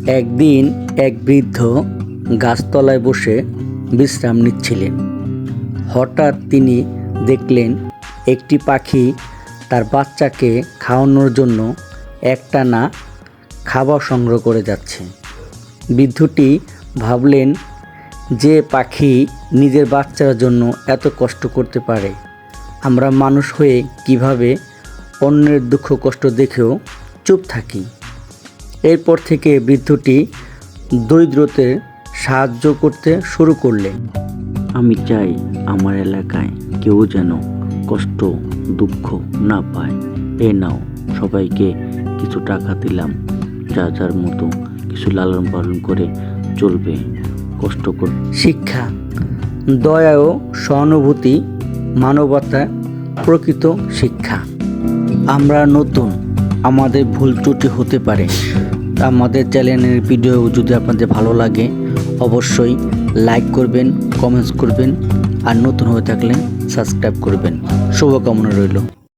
একদিন এক বৃদ্ধ গাছতলায় বসে বিশ্রাম নিচ্ছিলেন। হঠাৎ তিনি দেখলেন একটি পাখি তার বাচ্চাকে খাওয়ানোর জন্য একটানা খাবার সংগ্রহ করে যাচ্ছে। বৃদ্ধটি ভাবলেন, যে পাখি নিজের বাচ্চার জন্য এত কষ্ট করতে পারে, আমরা মানুষ হয়ে কিভাবে অন্যের দুঃখ কষ্ট দেখেও চুপ থাকি। এরপর থেকে বৃদ্ধটি দরিদ্রদের সাহায্য করতে শুরু করলেন। আমি চাই আমার এলাকায় কেউ যেন কষ্ট দুঃখ না পায়। এ নাও, সবাইকে কিছু টাকা দিলাম, যার মতো কিছু লালন পালন করে চলবে। কষ্ট কর। শিক্ষা, দয়া ও সহানুভূতি মানবতা প্রকৃত শিক্ষা। আমরা নতুন, আমাদের ভুল ত্রুটি হতে পারে। আমাদের চ্যানেলের ভিডিও যদি আপনাদের ভালো লাগে অবশ্যই লাইক করবেন, কমেন্টস করবেন, আর নতুন হয়ে থাকলে সাবস্ক্রাইব করবেন। শুভকামনা রইল।